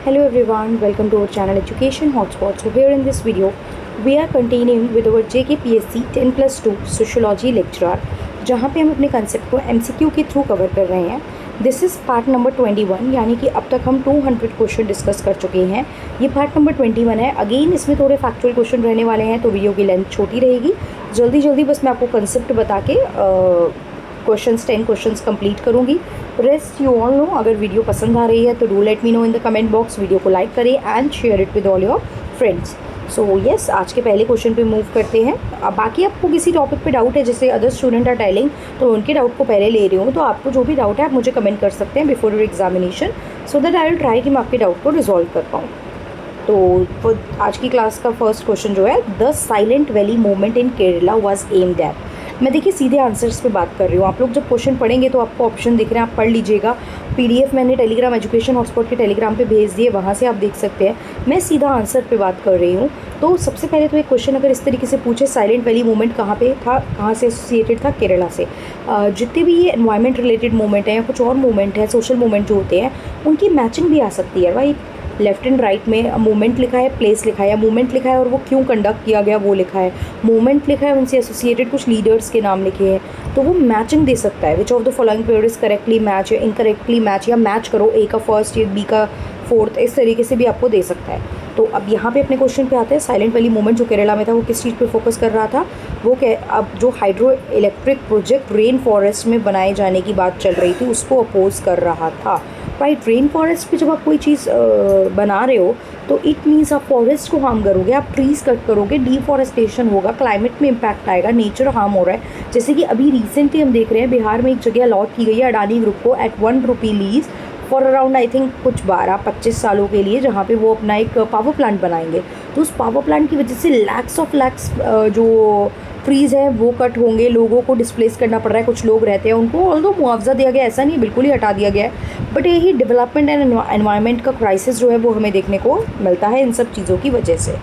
Hello everyone, welcome to our channel Education Hotspot. So here in this video, we are continuing with our JKPSC 10+2 Sociology lecture, जहाँ पे हम अपने concept को MCQ के through cover कर रहे हैं. दिस इज़ पार्ट नंबर 21, यानी कि अब तक हम 200 क्वेश्चन डिस्कस कर चुके हैं. ये पार्ट नंबर 21 है. अगेन इसमें थोड़े फैक्चुअल क्वेश्चन रहने वाले हैं, तो वीडियो की लेंथ छोटी रहेगी. जल्दी बस मैं आपको कंसेप्ट बता के क्वेश्चंस 10 क्वेश्चंस कंप्लीट करूँगी. Rest you all know. अगर वीडियो पसंद आ रही है तो do let me know in the comment box. Video को लाइक करें and share it with all your friends. So yes, आज के पहले क्वेश्चन पे मूव करते हैं. अब बाकी आपको किसी टॉपिक पे डाउट है, जैसे अदर स्टूडेंट आर टेलिंग, तो उनके डाउट को पहले ले रही हूँ. तो आपको जो भी डाउट है आप मुझे कमेंट कर सकते हैं before your examination, so that I will try कि मैं आपके डाउट को रिजॉल्व कर पाऊँ. तो आज की क्लास का फर्स्ट क्वेश्चन जो है, the silent valley movement in Kerala was aimed at. मैं देखिए सीधे आंसर्स पे बात कर रही हूँ. आप लोग जब क्वेश्चन पढ़ेंगे तो आपको ऑप्शन दिख रहे हैं, आप पढ़ लीजिएगा. पीडीएफ मैंने टेलीग्राम एजुकेशन हॉटस्पॉट के टेलीग्राम पे भेज दिए, वहाँ से आप देख सकते हैं. मैं सीधा आंसर पे बात कर रही हूँ. तो सबसे पहले तो एक क्वेश्चन अगर इस तरीके से पूछे, साइलेंट वैली मूवमेंट कहाँ पे था, कहाँ से एसोसिएटेड था? केरला से. जितने भी ये एनवायरमेंट रिलेटेड मूवमेंट है या कुछ और मूवमेंट है, सोशल मूवमेंट जो होते हैं, उनकी मैचिंग भी आ सकती है. भाई लेफ्ट एंड राइट में मूवमेंट लिखा है, प्लेस लिखा है, या मूवमेंट लिखा है और वो क्यों कंडक्ट किया गया वो लिखा है, मूवमेंट लिखा है, उनसे एसोसिएटेड कुछ लीडर्स के नाम लिखे हैं, तो वो मैचिंग दे सकता है. Which of the following pair is correctly match या इनकरेक्टली मैच, या मैच करो ए का फर्स्ट या बी का फोर्थ, इस तरीके से भी आपको दे सकता है. तो अब यहाँ पे अपने क्वेश्चन पे आते हैं. साइलेंट वैली मूवमेंट जो केरला में था, वो किस चीज़ पे फोकस कर रहा था? वो अब जो hydro electric project rain forest में बनाए जाने की बात चल रही थी, उसको अपोज कर रहा था. राइट. रेन फॉरेस्ट पे जब आप कोई चीज़ बना रहे हो तो इट मीन्स आप फॉरेस्ट को हार्म करोगे, आप ट्रीज़ कट करोगे, डिफॉरेस्टेशन होगा, क्लाइमेट में इम्पैक्ट आएगा, नेचर हार्म हो रहा है. जैसे कि अभी रिसेंटली हम देख रहे हैं, बिहार में एक जगह अलॉट की गई है अडानी ग्रुप को at ₹1 lease for around I think कुछ 12-25 सालों के लिए, जहाँ पे वो अपना एक पावर प्लांट बनाएंगे. तो उस पावर प्लांट की वजह से लैक्स जो ट्रीज़ हैं वो कट होंगे, लोगों को डिस्प्लेस करना पड़ रहा है. कुछ लोग रहते हैं उनको ऑल्दो मुआवजा दिया गया, ऐसा नहीं बिल्कुल ही हटा दिया गया है, बट यही डेवलपमेंट एंड एनवायरनमेंट का क्राइसिस जो है वो हमें देखने को मिलता है इन सब चीज़ों की वजह से.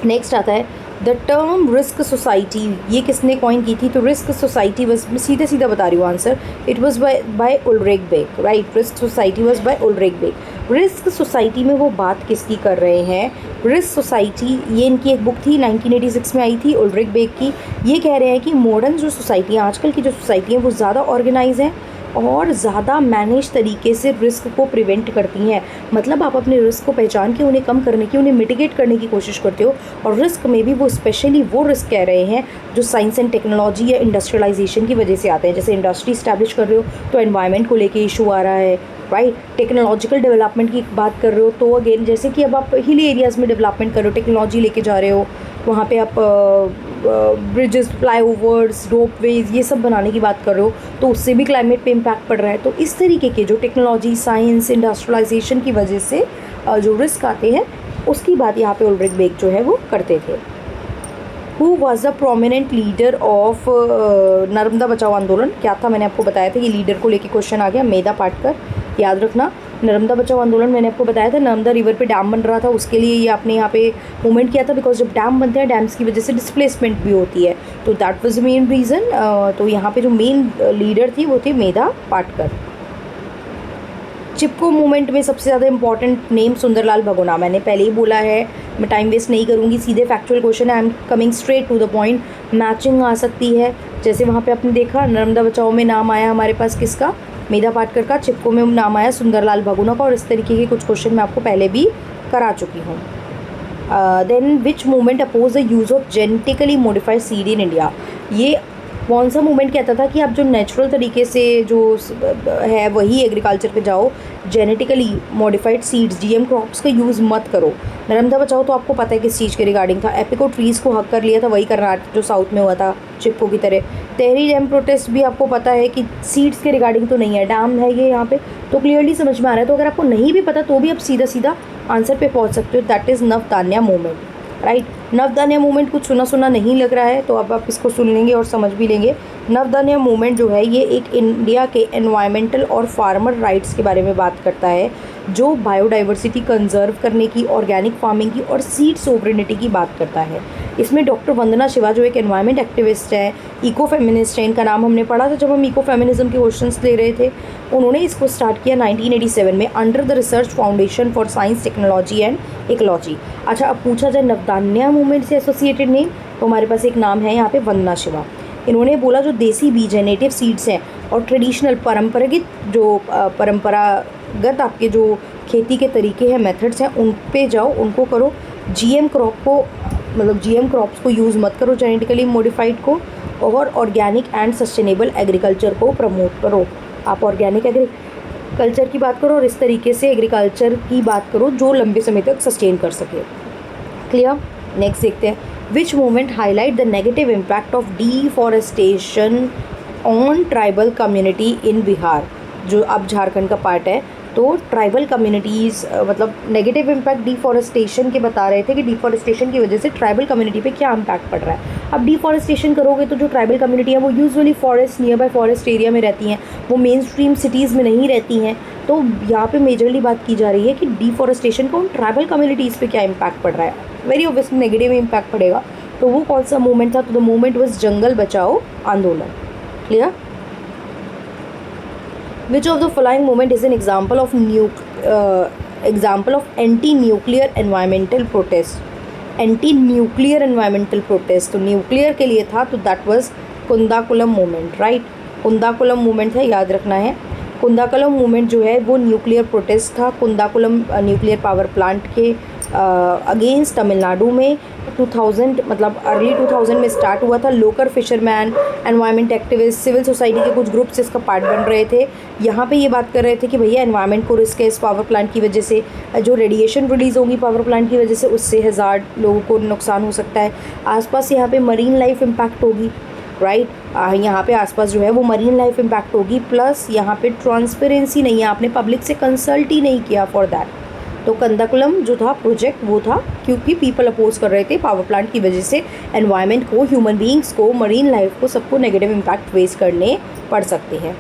नेक्स्ट आता है द टर्म रिस्क सोसाइटी. ये किसने कॉइन की थी? तो रिस्क सोसाइटी वॉज, सीधा बता रही हूँ answer, it was by Ulrich Beck. Right. Risk society was by Ulrich Beck. Risk society में वो बात किसकी कर रहे हैं? रिस्क सोसाइटी, ये इनकी एक बुक थी, 1986 में आई थी, उल्रिक बेक की. ये कह रहे हैं कि मॉडर्न जो सोसाइटी है, आजकल की जो सोसाइटी है, वो ज़्यादा ऑर्गेनाइज हैं और ज़्यादा मैनेज तरीके से रिस्क को प्रिवेंट करती हैं. मतलब आप अपने रिस्क को पहचान के उन्हें कम करने की, उन्हें मिटिगेट करने की कोशिश करते हो. और रिस्क में भी वो स्पेशली वो रिस्क कह रहे हैं जो साइंस एंड टेक्नोलॉजी या इंडस्ट्रियलाइजेशन की वजह से आते हैं. जैसे इंडस्ट्री इस्टेब्लिश कर रहे हो तो एनवायरनमेंट को लेके इशू आ रहा है. राइट. टेक्नोलॉजिकल डेवलपमेंट की बात कर रहे हो तो अगेन जैसे कि अब आप हिली एरियाज़ में डेवलपमेंट कर रहे हो, टेक्नोलॉजी लेके जा रहे हो, वहाँ पे आप ब्रिजेस, फ्लाईओवर्स, रोपवेज, ये सब बनाने की बात कर रहे हो, तो उससे भी क्लाइमेट पे इम्पैक्ट पड़ रहा है. तो इस तरीके के जो टेक्नोलॉजी, साइंस, इंडस्ट्रियलाइजेशन की वजह से जो रिस्क आते हैं, उसकी बात यहाँ पे उल्रिक बेक जो है वो करते थे. Who was the prominent leader of Narmada बचाओ आंदोलन? क्या था? मैंने आपको बताया था कि लीडर को लेके क्वेश्चन आ गया. मेधा पाटकर, याद रखना. नर्मदा बचाओ आंदोलन मैंने आपको बताया था, नर्मदा रिवर पे डैम बन रहा था, उसके लिए ये आपने यहाँ पे मूवमेंट किया था. बिकॉज जब डैम बनते हैं, डैम्स की वजह से डिस्प्लेसमेंट भी होती है, तो that was the main reason. तो यहाँ पे जो मेन लीडर थी वो थी मेधा पाटकर. चिपको मूवमेंट में सबसे ज़्यादा इंपॉर्टेंट नेम सुंदरलाल भगोना. मैंने पहले ही बोला है, मैं टाइम वेस्ट नहीं करूँगी, सीधे फैक्चुअल क्वेश्चन है. I am coming straight to the point. Matching आ सकती है, जैसे वहाँ पे आपने देखा नर्मदा बचाओ में नाम आया हमारे पास किसका? मेधा पाटकर का. चिपको में नाम आया सुंदरलाल भगोना का. और इस तरीके के कुछ क्वेश्चन मैं आपको पहले भी करा चुकी हूँ. Then which movement oppose the use of genetically modified seed in India? ये कौन सा मूवमेंट कहता था कि आप जो नेचुरल तरीके से जो है वही एग्रीकल्चर पे जाओ, genetically modified seeds, GM crops का यूज़ मत करो. नर्मदा बचाओ तो आपको पता है किस चीज़ के रिगार्डिंग था, एपिको ट्रीज़ को हक कर लिया था, वही कर्नाटक जो साउथ में हुआ था चिपको की तरह. तहरी डैम प्रोटेस्ट भी आपको पता है कि सीड्स के रिगार्डिंग तो नहीं है, डैम है ये यहाँ पे, तो क्लियरली समझ में आ रहा है. तो अगर आपको नहीं भी पता तो भी आप सीधा आंसर पे पहुँच सकते हो. That is Navdanya movement. Right. Navdanya movement कुछ सुना नहीं लग रहा है, तो अब आप इसको सुन लेंगे और समझ भी लेंगे. नवदान्या मूवमेंट जो है ये एक इंडिया के एनवायरमेंटल और फार्मर राइट्स के बारे में बात करता है, जो बायोडाइवर्सिटी कंजर्व करने की, ऑर्गेनिक फार्मिंग की और सीड सोवरेनिटी की बात करता है. इसमें डॉक्टर वंदना शिवा जो एक एनवायरनमेंट एक्टिविस्ट है, इको फेमिनिस्ट है, इनका नाम हमने पढ़ा था जब हम इको फेमिनिज्म के क्वेश्चंस ले रहे थे। उन्होंने इसको स्टार्ट किया 1987 में under the research foundation for science technology and ecology. अच्छा, अब पूछा जाए नवदान्या मूवमेंट से एसोसिएटेड नेम, तो हमारे पास एक नाम है यहाँ पे वंदना शिवा। इन्होंने बोला जो देसी बीज है, नेटिव सीड्स हैं और ट्रेडिशनल परंपरागत आपके जो खेती के तरीके हैं, मेथड्स हैं, उन पे जाओ, उनको करो। जीएम क्रॉप को मतलब जीएम क्रॉप्स को यूज़ मत करो, जेनेटिकली मॉडिफाइड को, और ऑर्गेनिक एंड सस्टेनेबल एग्रीकल्चर को प्रमोट करो। आप ऑर्गेनिक एग्रीकल्चर की बात करो और इस तरीके से एग्रीकल्चर की बात करो जो लंबे समय तक सस्टेन कर सके। क्लियर? नेक्स्ट देखते हैं, विच movement highlight the negative impact of deforestation on tribal community in Bihar, जो अब झारखंड का पार्ट है। तो ट्राइबल कम्युनिटीज़ मतलब नेगेटिव इम्पैक्ट डिफॉरेस्टेशन के बता रहे थे कि डिफॉरेस्टेशन की वजह से ट्राइबल कम्युनिटी पे क्या इम्पैक्ट पड़ रहा है। अब डिफॉरेस्टेशन करोगे तो जो ट्राइबल कम्युनिटी है वो usually forest, near by forest area में रहती हैं, वो मेन स्ट्रीम सिटीज़ में नहीं रहती हैं। तो यहाँ पे मेजरली बात की जा रही है कि डिफॉरेस्टेशन का उन ट्राइबल कम्युनिटीज़ पे क्या इम्पैक्ट पड़ रहा है। वेरी ऑब्वियसली नेगेटिव इम्पैक्ट पड़ेगा। तो वो कौन सा मूवमेंट था? तो द मूवमेंट वाज जंगल बचाओ आंदोलन। Clear? Which of the following movement is an example of anti-nuclear environmental protest? Anti-nuclear environmental protest, तो न्यूक्लियर के लिए था, तो that was Kudankulam movement, right. Kudankulam movement है, याद रखना है। कुंदाकुलम मूवमेंट जो है वो न्यूक्लियर प्रोटेस्ट था कुंदाकुलम न्यूक्लियर पावर प्लांट के अगेंस्ट तमिलनाडु में 2000 मतलब अर्ली 2000 में स्टार्ट हुआ था। Local fisherman, environment activist, civil society के कुछ ग्रुप्स इसका पार्ट बन रहे थे। यहाँ पे ये बात कर रहे थे कि भैया एनवायरनमेंट को रिस्क है इस पावर प्लांट की वजह से, जो रेडिएशन रिलीज़ होगी पावर प्लांट की वजह से उससे 1000 लोगों को नुकसान हो सकता है। आसपास यहाँ पे मरीन लाइफ इम्पैक्ट होगी, राइट। यहाँ पे आसपास जो है वो मरीन लाइफ इम्पैक्ट होगी, प्लस यहाँ पे ट्रांसपेरेंसी नहीं है, आपने पब्लिक से कंसल्ट ही नहीं किया फॉर दैट। तो कंदाकुलम जो था प्रोजेक्ट वो था क्योंकि पीपल अपोज कर रहे थे पावर प्लांट की वजह से एनवायरनमेंट को, ह्यूमन बींग्स को, मरीन लाइफ को, सबको नेगेटिव इम्पैक्ट फेस करने पड़ सकते हैं।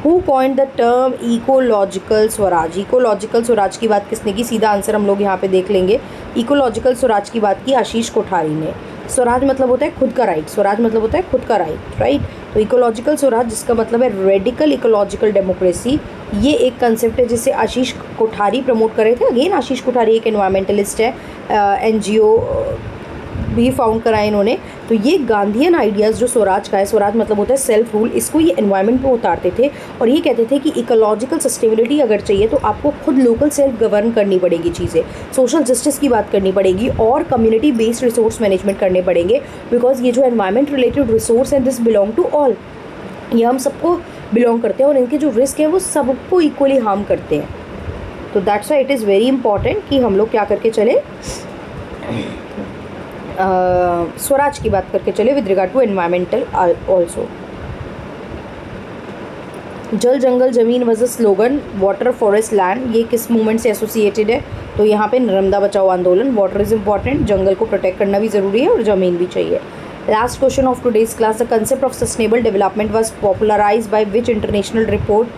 Who coined the term ecological Swaraj? Ecological Swaraj की बात किसने की? सीधा आंसर हम लोग यहाँ पे देख लेंगे। इकोलॉजिकल स्वराज की बात की आशीष कोठारी ने। स्वराज मतलब होता है खुद का राइट, स्वराज मतलब होता है खुद का राइट, राइट। तो इकोलॉजिकल स्वराज जिसका मतलब है रेडिकल इकोलॉजिकल डेमोक्रेसी, ये एक कंसेप्ट है जिसे आशीष कोठारी प्रमोट कर रहे थे। अगेन आशीष कोठारी एक एनवायरमेंटलिस्ट है, एनजीओ भी फाउंड करा है इन्होंने। तो ये गांधीयन आइडियाज़ जो स्वराज का है, स्वराज मतलब होता है सेल्फ रूल, इसको ये एनवायरनमेंट पे उतारते थे और ये कहते थे कि इकोलॉजिकल सस्टेनेबिलिटी अगर चाहिए तो आपको खुद लोकल सेल्फ गवर्न करनी पड़ेगी चीज़ें, सोशल जस्टिस की बात करनी पड़ेगी और कम्युनिटी बेस्ड रिसोर्स मैनेजमेंट करने पड़ेंगे। बिकॉज ये जो एनवायरनमेंट रिलेटेड रिसोर्स हैं दिस बिलोंग टू ऑल, ये हम सबको बिलोंग करते हैं और इनके जो रिस्क है वो सबको इक्वली हार्म करते हैं। तो that's why it is very important कि हम लोग क्या करके चले, स्वराज की बात करके चले with regard to environmental also. जल जंगल जमीन was a slogan, water forest land, ये किस मूवमेंट से एसोसिएटेड है? तो यहाँ पे नर्मदा बचाओ आंदोलन। वाटर इज़ इंपॉर्टेंट, जंगल को प्रोटेक्ट करना भी ज़रूरी है और ज़मीन भी चाहिए। Last question of today's class, the concept of sustainable development was popularised by which international report?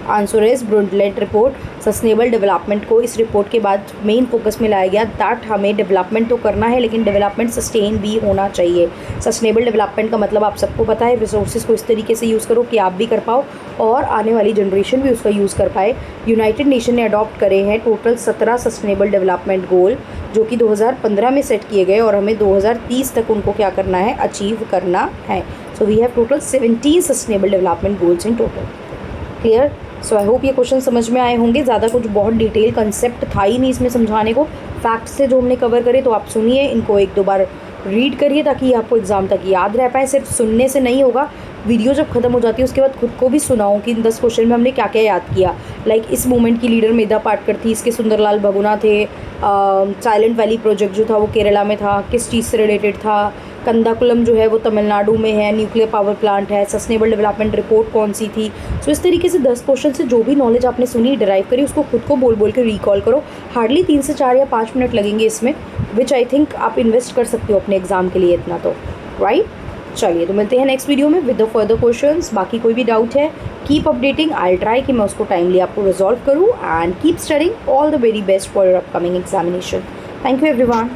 Answer is Brundtland report. Sustainable development को इस रिपोर्ट के बाद मेन फोकस में लाया गया दैट हमें डेवलपमेंट तो करना है लेकिन डेवलपमेंट सस्टेन भी होना चाहिए। सस्टेनेबल डेवलपमेंट का मतलब आप सबको पता है, रिसोर्सेज को इस तरीके से यूज़ करो कि आप भी कर पाओ और आने वाली जनरेशन भी उसका यूज़ कर पाए। यूनाइटेड नेशन ने अडॉप्ट करे हैं टोटल 17 सस्टेनेबल डेवलपमेंट गोल जो कि 2015 में सेट किए गए और हमें 2030 तक उनको क्या करना है, अचीव करना है। So we have total 17 sustainable development goals in total. Clear? So I hope ये क्वेश्चन समझ में आए होंगे। ज़्यादा कुछ बहुत डिटेल कंसेप्ट था ही नहीं इसमें समझाने को, फैक्ट्स से जो हमने कवर करे, तो आप सुनिए इनको, एक दो बार रीड करिए ताकि आपको एग्जाम तक याद रह पाए। सिर्फ सुनने से नहीं होगा, वीडियो जब खत्म हो जाती है उसके बाद खुद को भी सुनाओ कि इन 10 क्वेश्चन में हमने क्या क्या याद किया। लाइक इस मूवमेंट की लीडर मेधा पाटकर थी, इसके सुंदरलाल भगुना थे, साइलेंट वैली प्रोजेक्ट जो था वो केरला में था, किस चीज़ से रिलेटेड था, कंदाकुलम जो है वो तमिलनाडु में है, न्यूक्लियर पावर प्लांट है, सस्टेनेबल डेवलपमेंट रिपोर्ट कौन सी थी। सो इस तरीके से 10 क्वेश्चन से जो भी नॉलेज आपने सुनी, डिराइव करी, उसको खुद को बोल बोल के रिकॉल करो। हार्डली 3 से 4 या 5 मिनट लगेंगे इसमें, विच आई थिंक आप इन्वेस्ट कर सकते हो अपने एग्जाम के लिए इतना तो, राइट। चलिए तो मिलते हैं नेक्स्ट वीडियो में विद द फर्दर क्वेश्चंस। बाकी कोई भी डाउट है कीप अपडेटिंग, आई ट्राई कि मैं उसको टाइमली आपको रिजॉल्व करूँ and keep studying. All the very best for your upcoming examination. Thank you everyone.